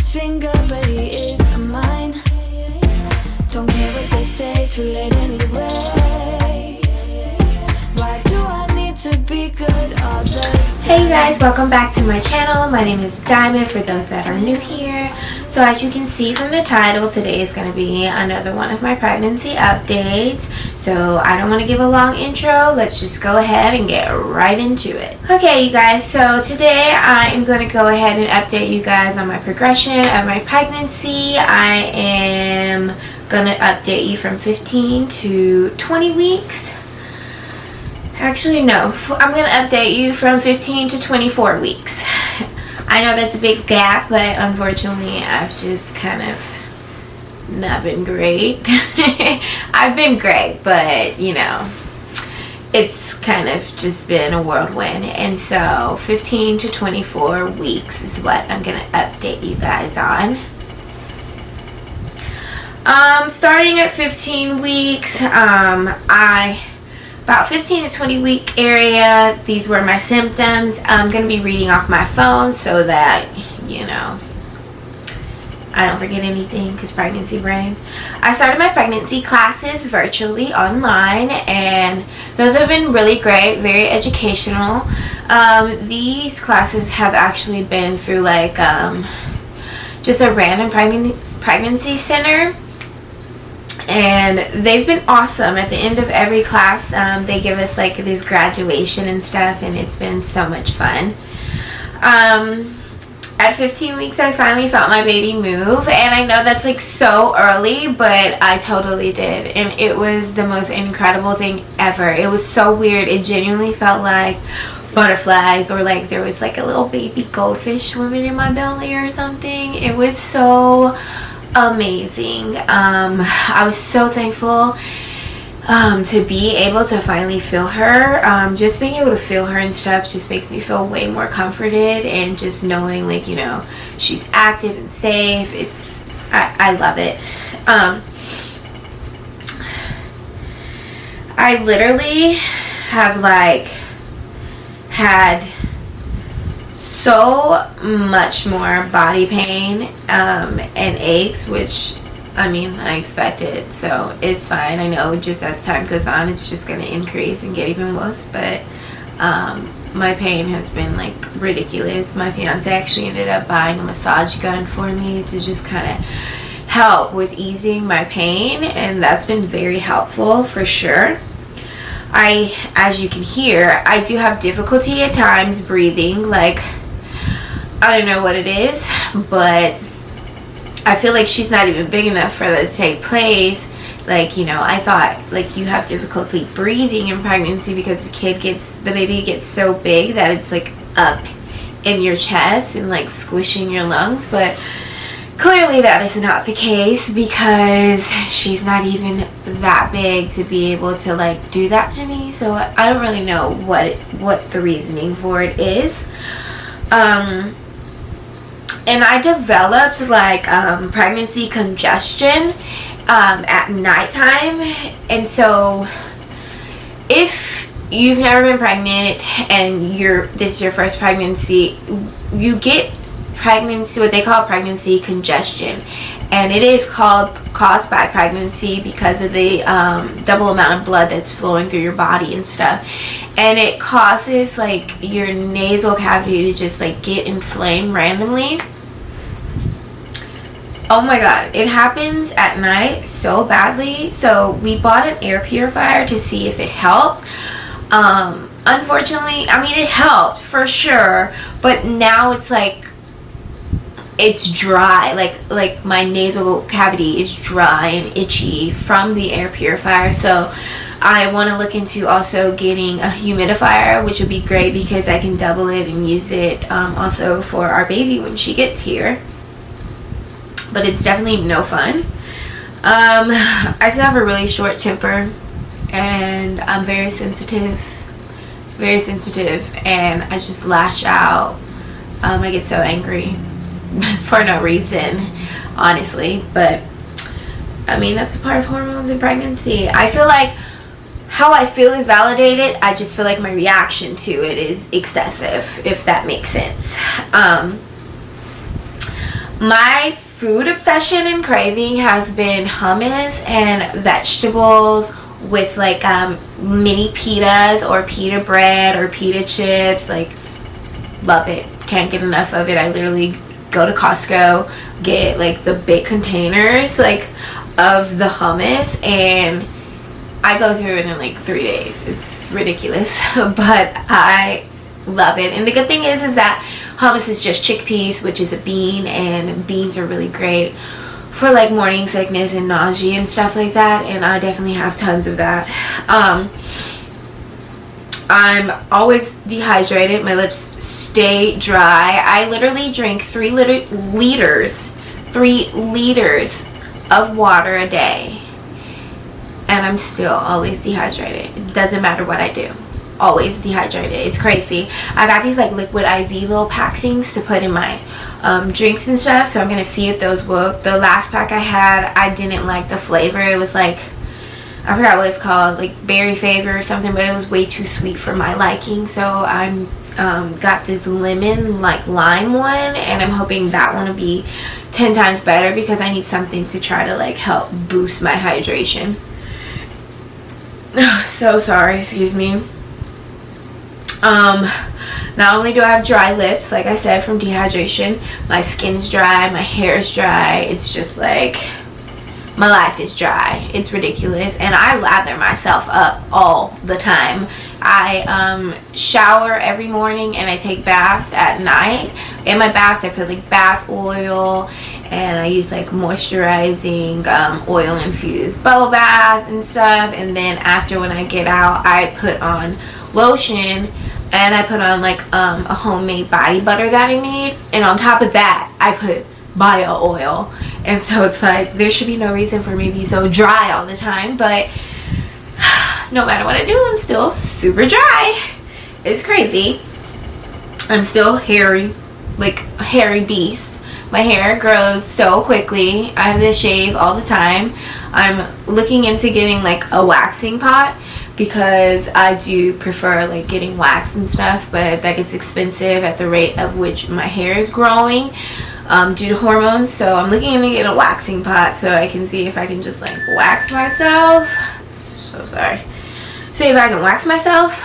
his finger, but he is mine. Don't care what they say, too late anyway. Why do I need to be good all the time? Hey you guys, welcome back to my channel. My name is Diamond for those that are new here. So as you can see from the title, today is going to be another one of my pregnancy updates. So I don't want to give a long intro. Let's just go ahead and get right into it. Okay you guys, so today I am going to go ahead and update you guys on my progression of my pregnancy. I am going to update you from 15 to 20 weeks. Actually, no. I'm going to update you from 15 to 24 weeks. I know that's a big gap, but unfortunately, I've just kind of not been great. I've been great, but, you know, it's kind of just been a whirlwind. And so, 15 to 24 weeks is what I'm going to update you guys on. Starting at 15 weeks, about 15 to 20 week area, these were my symptoms. I'm going to be reading off my phone so that, you know, I don't forget anything because pregnancy brain. I started my pregnancy classes virtually online, and those have been really great, very educational. These classes have actually been through like just a random pregnancy center. And they've been awesome. At the end of every class, they give us like this graduation and stuff, and it's been so much fun. At 15 weeks, I finally felt my baby move, and I know that's like so early, but I totally did, and it was the most incredible thing ever. It was so weird. It genuinely felt like butterflies, or like there was like a little baby goldfish swimming in my belly or something. It was so amazing. I was so thankful to be able to finally feel her. Just being able to feel her and stuff just makes me feel way more comforted, and just knowing, like, you know, she's active and safe, I love it. I literally have like had so much more body pain and aches, which I mean I expected, so it's fine. I know just as time goes on it's just going to increase and get even worse, but my pain has been like ridiculous. My fiance actually ended up buying a massage gun for me to just kind of help with easing my pain, and that's been very helpful for sure. As you can hear, I do have difficulty at times breathing. Like, I don't know what it is, but I feel like she's not even big enough for that to take place. Like, you know, I thought like you have difficulty breathing in pregnancy because the baby gets so big that it's like up in your chest and like squishing your lungs, but clearly that is not the case because she's not even that big to be able to like do that to me. So I don't really know what the reasoning for it is. And I developed like pregnancy congestion at nighttime, and so if you've never been pregnant and this is your first pregnancy, you get what they call pregnancy congestion, and it is caused by pregnancy because of the double amount of blood that's flowing through your body and stuff, and it causes like your nasal cavity to just like get inflamed randomly. Oh my god, it happens at night so badly. So we bought an air purifier to see if it helped. Unfortunately, I mean, it helped for sure, but now it's like it's dry, like my nasal cavity is dry and itchy from the air purifier. So I want to look into also getting a humidifier, which would be great because I can double it and use it also for our baby when she gets here. But it's definitely no fun. I still have a really short temper, and I'm very sensitive, and I just lash out. I get so angry for no reason, honestly, but I mean, that's a part of hormones in pregnancy. I feel like how I feel is validated. I just feel like my reaction to it is excessive, if that makes sense. My food obsession and craving has been hummus and vegetables with like mini pitas or pita bread or pita chips. Like, love it. Can't get enough of it. I literally go to Costco, get like the big containers like of the hummus, and I go through it in like 3 days. It's ridiculous, but I love it. And the good thing is that hummus is just chickpeas, which is a bean, and beans are really great for like morning sickness and nausea and stuff like that, and I definitely have tons of that. I'm always dehydrated. My lips stay dry. I literally drink 3 liters of water a day, and I'm still always dehydrated. It doesn't matter what I do. Always dehydrated. It's crazy. I got these like liquid IV little pack things to put in my drinks and stuff, so I'm gonna see if those work. The last pack I had, I didn't like the flavor. It was like, I forgot what it's called, like berry flavor or something, but it was way too sweet for my liking. So I'm got this lemon like lime one, and I'm hoping that one will be 10 times better because I need something to try to like help boost my hydration. So sorry, excuse me. Not only do I have dry lips, like I said, from dehydration, my skin's dry, my hair is dry. It's just like, my life is dry. It's ridiculous. And I lather myself up all the time. I shower every morning and I take baths at night. In my baths I put like bath oil, and I use like moisturizing oil infused bubble bath and stuff. And then after, when I get out, I put on lotion, and I put on like a homemade body butter that I made, and on top of that I put bio oil. And so it's like, there should be no reason for me to be so dry all the time, but no matter what I do, I'm still super dry. It's crazy. I'm still hairy, like a hairy beast. My hair grows so quickly. I have this shave all the time. I'm looking into getting like a waxing pot, because I do prefer like getting wax and stuff, but that gets expensive at the rate of which my hair is growing due to hormones. So I'm looking to get a waxing pot so I can see if I can just like wax myself. So sorry. See if I can wax myself.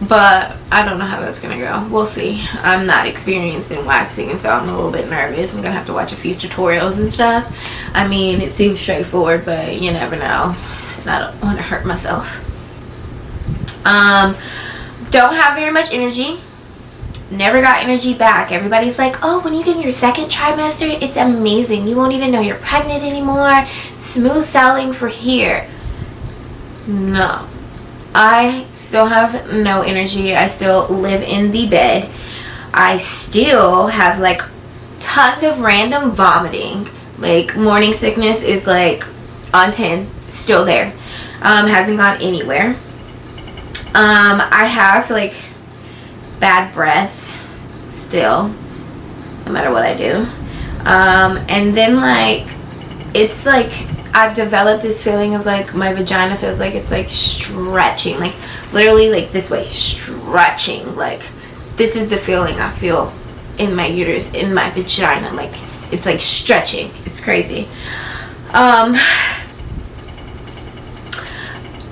But I don't know how that's gonna go. We'll see. I'm not experienced in waxing, and so I'm a little bit nervous. I'm gonna have to watch a few tutorials and stuff. I mean, it seems straightforward, but you never know. And I don't want to hurt myself. Don't have very much energy. Never got energy back. Everybody's like, oh, when you get in your second trimester, it's amazing. You won't even know you're pregnant anymore. Smooth sailing for here. No. I still have no energy. I still live in the bed. I still have like tons of random vomiting. Like, morning sickness is like on 10, still there. Hasn't gone anywhere. I have like bad breath still, no matter what I do. And then like, it's like, I've developed this feeling of like, my vagina feels like it's like stretching, like literally like this way, stretching. Like, this is the feeling I feel in my uterus, in my vagina. Like, it's like stretching. It's crazy.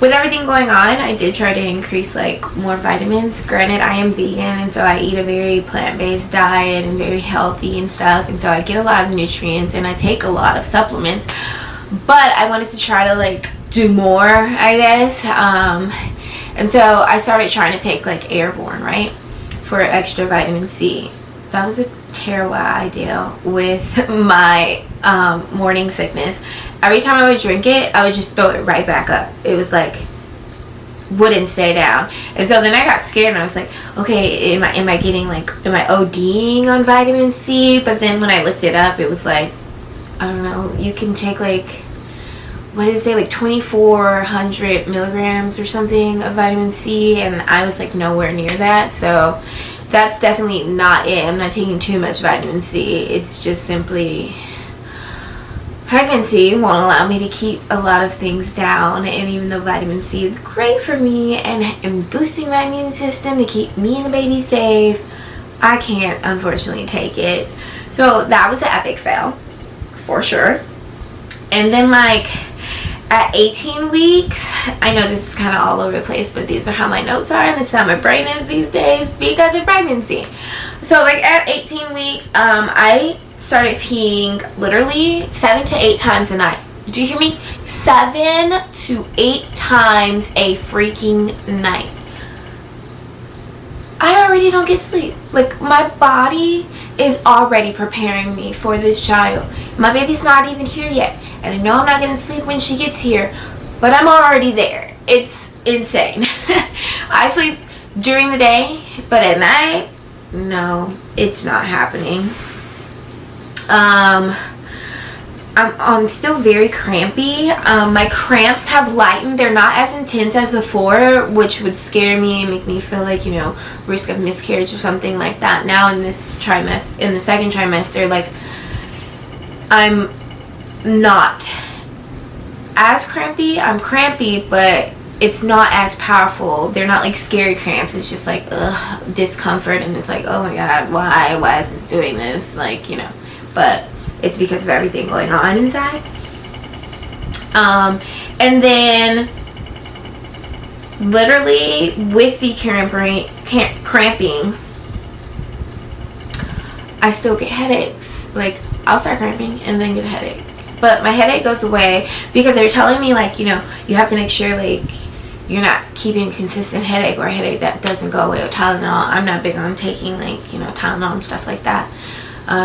With everything going on, I did try to increase like more vitamins. Granted, I am vegan, and so I eat a very plant-based diet and very healthy and stuff, and so I get a lot of nutrients and I take a lot of supplements. But I wanted to try to like do more, I guess. And so I started trying to take like Airborne, right, for extra vitamin C. That was a terrible idea with my morning sickness. Every time I would drink it, I would just throw it right back up. It was like, wouldn't stay down. And so then I got scared, and I was like, okay, am I getting like, am I ODing on vitamin C? But then when I looked it up, it was like, I don't know, you can take like, what did it say, like 2,400 milligrams or something of vitamin C, and I was like nowhere near that. So that's definitely not it. I'm not taking too much vitamin C. It's just simply pregnancy won't allow me to keep a lot of things down. And even though vitamin C is great for me and boosting my immune system to keep me and the baby safe, I can't unfortunately take it. So that was an epic fail for sure. And then like at 18 weeks, I know this is kind of all over the place, but these are how my notes are, and this is how my brain is these days because of pregnancy. So like at 18 weeks, I started peeing literally 7 to 8 times a night. Do you hear me? 7 to 8 times a freaking night. I already don't get sleep. Like, my body is already preparing me for this child. My baby's not even here yet, and I know I'm not gonna sleep when she gets here, but I'm already there. It's insane. I sleep during the day, but at night, no, it's not happening. I'm still very crampy. My cramps have lightened. They're not as intense as before, which would scare me and make me feel like, you know, risk of miscarriage or something like that. Now in this trimester, in the second trimester, like, I'm not as crampy. I'm crampy, but it's not as powerful. They're not like scary cramps. It's just like, ugh, discomfort, and it's like, oh my god, why is this doing this? Like, you know, but it's because of everything going on inside. And then literally with the cramping, I still get headaches. Like, I'll start cramping and then get a headache, but my headache goes away because they're telling me, like, you know, you have to make sure like you're not keeping a consistent headache or a headache that doesn't go away with Tylenol. I'm not big on taking, like, you know, Tylenol and stuff like that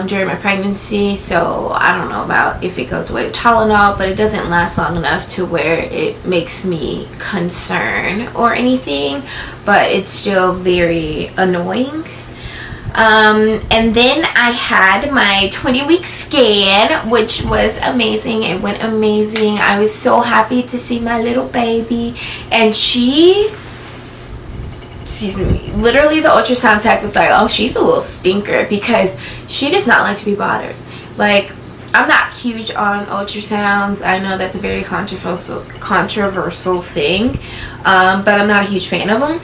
during my pregnancy, so I don't know about if it goes away with Tylenol, but it doesn't last long enough to where it makes me concerned or anything, but it's still very annoying. And then I had my 20-week scan, which was amazing. It went amazing. I was so happy to see my little baby, and literally the ultrasound tech was like, oh, she's a little stinker, because she does not like to be bothered. Like, I'm not huge on ultrasounds. I know that's a very controversial thing, but I'm not a huge fan of them.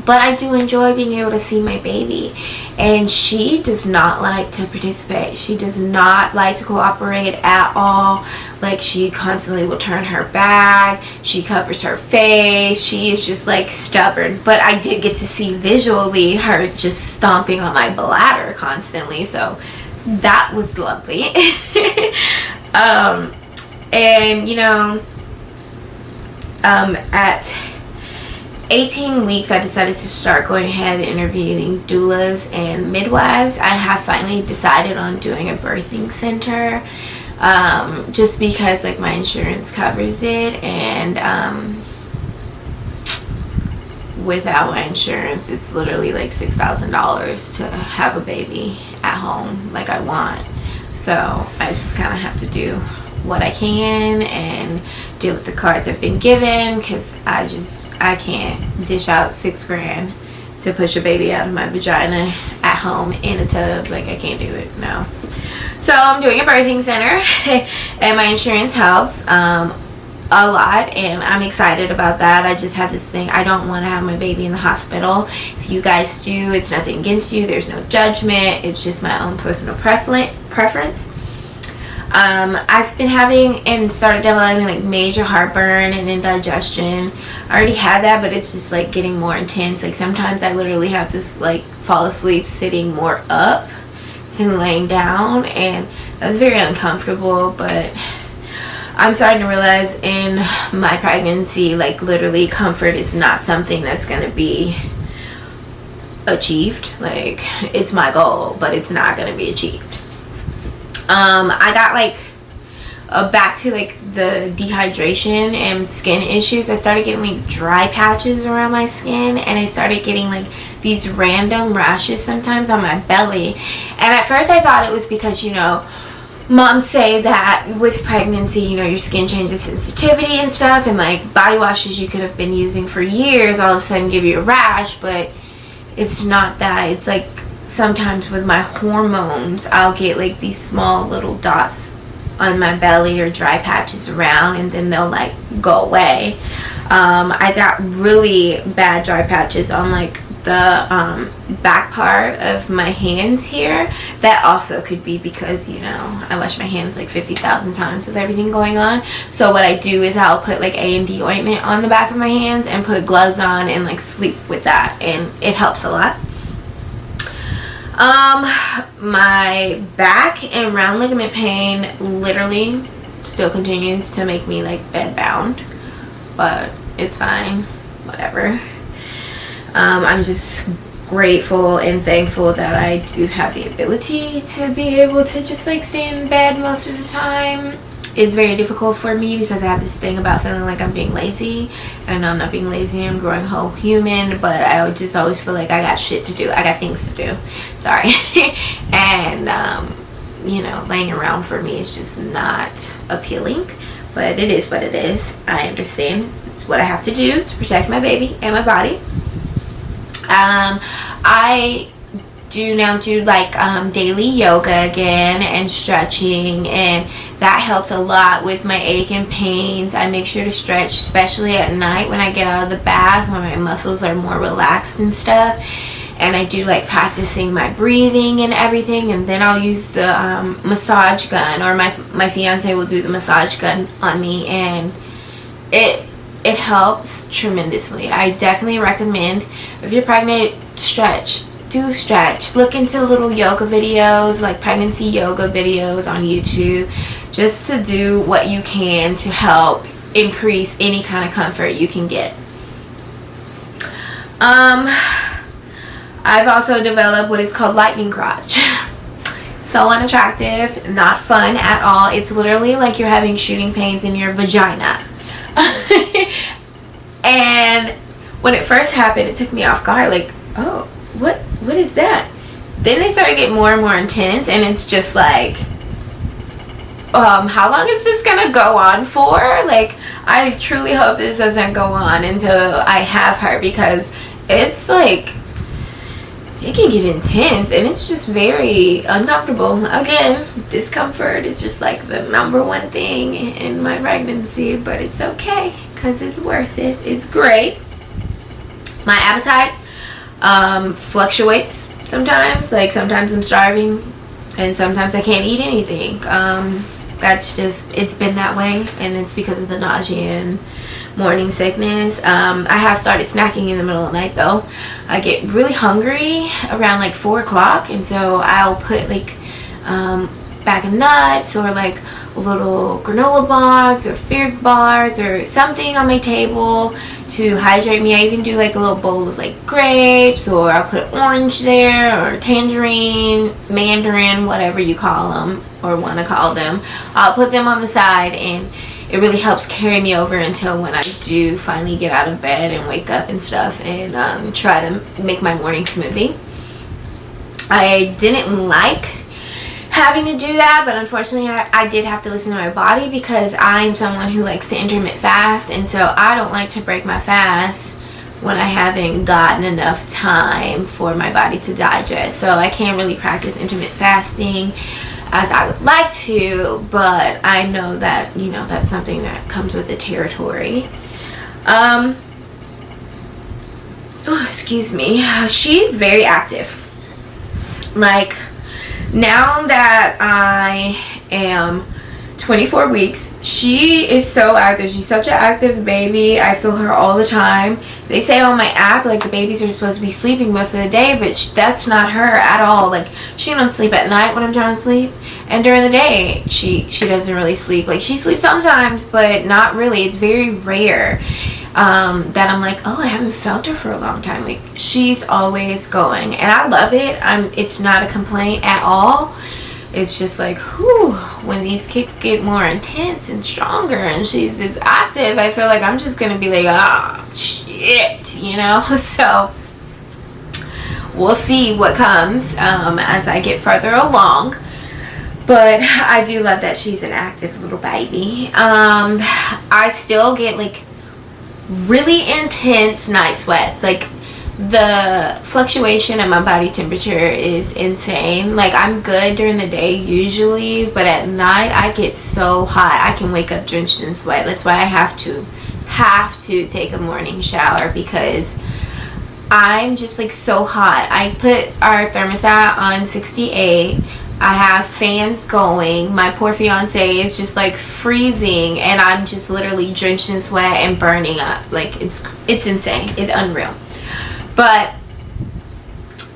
But I do enjoy being able to see my baby, and she does not like to participate. She does not like to cooperate at all. Like, she constantly will turn her back. She covers her face. She is just like stubborn. But I did get to see visually her just stomping on my bladder constantly, so that was lovely. And you know, at 18 weeks, I decided to start going ahead and interviewing doulas and midwives. I have finally decided on doing a birthing center, just because like my insurance covers it, and without my insurance, it's literally like $6,000 to have a baby at home like I want. So I just kind of have to do what I can and deal with the cards I've been given, because I can't dish out $6,000 to push a baby out of my vagina at home in a tub. Like, I can't do it, no. So I'm doing a birthing center, and my insurance helps a lot, and I'm excited about that. I just have this thing, I don't want to have my baby in the hospital. If you guys do, it's nothing against you. There's no judgment. It's just my own personal preference. I've been having and started developing like major heartburn and indigestion. I already had that, but it's just like getting more intense. Like, sometimes I literally have to like fall asleep sitting more up than laying down, and that's very uncomfortable. But I'm starting to realize in my pregnancy, like, literally comfort is not something that's going to be achieved. Like, it's my goal, but it's not going to be achieved. I got like back to like the dehydration and skin issues. I started getting like dry patches around my skin, and I started getting like these random rashes sometimes on my belly. And at first I thought it was because, you know, moms say that with pregnancy, you know, your skin changes sensitivity and stuff, and like body washes you could have been using for years all of a sudden give you a rash, but it's not that. It's like sometimes with my hormones, I'll get like these small little dots on my belly or dry patches around, and then they'll like go away. I got really bad dry patches on like the back part of my hands here. That also could be because, you know, I wash my hands like 50,000 times with everything going on. So what I do is I'll put like A&D ointment on the back of my hands and put gloves on and like sleep with that, and it helps a lot. My back and round ligament pain literally still continues to make me like bed bound, but it's fine, whatever. I'm just grateful and thankful that I do have the ability to be able to just like stay in bed most of the time. It's very difficult for me because I have this thing about feeling like I'm being lazy, and I know I'm not being lazy, I'm growing whole human, but I just always feel like I got shit to do, I got things to do, sorry. And you know, laying around for me is just not appealing, but it is what it is. I understand it's what I have to do to protect my baby and my body. I do now do like daily yoga again and stretching, and that helps a lot with my ache and pains. I make sure to stretch, especially at night when I get out of the bath, when my muscles are more relaxed and stuff. And I do like practicing my breathing and everything, and then I'll use the massage gun, or my fiance will do the massage gun on me, and it helps tremendously. I definitely recommend, if you're pregnant, stretch. Do stretch. Look into little yoga videos, like pregnancy yoga videos on YouTube, just to do what you can to help increase any kind of comfort you can get. I've also developed what is called lightning crotch. So unattractive, not fun at all. It's literally like you're having shooting pains in your vagina. And when it first happened, it took me off guard, like, oh, what is that? Then they started getting more and more intense, and it's just like, how long is this gonna go on for? Like, I truly hope this doesn't go on until I have her, because it's like, it can get intense, and it's just very uncomfortable. Again, discomfort is just like the #1 thing in my pregnancy, but it's okay because it's worth it. It's great. My appetite fluctuates sometimes. Like, sometimes I'm starving and sometimes I can't eat anything. That's just, it's been that way, and it's because of the nausea and morning sickness. I have started snacking in the middle of the night though. I get really hungry around like 4 o'clock, and so I'll put like bag of nuts or like little granola bars or fig bars or something on my table to hydrate me. I even do like a little bowl of like grapes, or I'll put orange there, or tangerine, mandarin, whatever you call them or want to call them. I'll put them on the side, and it really helps carry me over until when I do finally get out of bed and wake up and stuff, and try to make my morning smoothie. I didn't like having to do that, but unfortunately I did have to listen to my body, because I'm someone who likes to intermittent fast, and so I don't like to break my fast when I haven't gotten enough time for my body to digest. So I can't really practice intermittent fasting as I would like to, but I know that, you know, that's something that comes with the territory. Oh, excuse me. She's very active. Like, now that I am 24 weeks, she is so active. She's such an active baby. I feel her all the time. They say on my app, like, the babies are supposed to be sleeping most of the day, but that's not her at all. Like, she don't sleep at night when I'm trying to sleep, and during the day she doesn't really sleep. Like, she sleeps sometimes, but not really. It's very rare that I'm like, oh, I haven't felt her for a long time. Like, she's always going, and I love it. It's not a complaint at all. It's just like, whew, when these kicks get more intense and stronger and she's this active, I feel like I'm just gonna be like, ah, shit, you know. So we'll see what comes as I get further along. But I do love that she's an active little baby. I still get like really intense night sweats. Like, the fluctuation in my body temperature is insane. Like, I'm good during the day usually, but at night I get so hot. I can wake up drenched in sweat. That's why I have to take a morning shower, because I'm just like so hot. I put our thermostat on 68. I have fans going. My poor fiance is just like freezing, and I'm just literally drenched in sweat and burning up. Like it's insane. It's unreal. But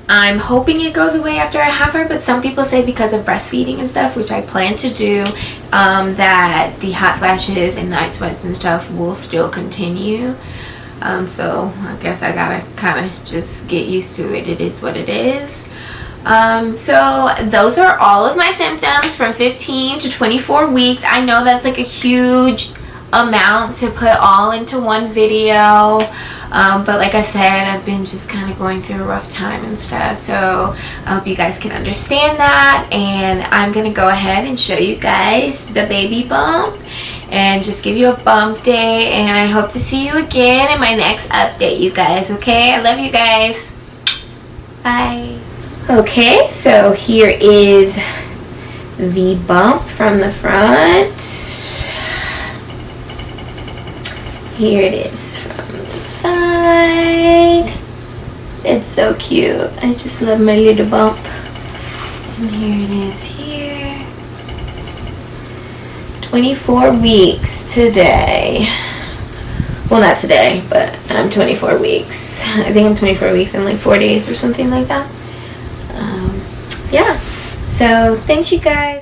I'm hoping it goes away after I have her, but some people say because of breastfeeding and stuff, which I plan to do, that the hot flashes and night sweats and stuff will still continue. So I guess I gotta kind of just get used to it. It is what it is. So those are all of my symptoms from 15 to 24 weeks. I know that's like a huge amount to put all into one video. But like I said, I've been just kind of going through a rough time and stuff, so I hope you guys can understand that. And I'm gonna go ahead and show you guys the baby bump and just give you a bump day, and I hope to see you again in my next update, you guys. Okay, I love you guys. Bye. Okay, so here is the bump from the front. Here it is from the side. It's so cute. I just love my little bump. And here it is here. 24 weeks today. Well, not today, but I'm 24 weeks. I think I'm 24 weeks in like 4 days or something like that. Yeah. So thanks, you guys.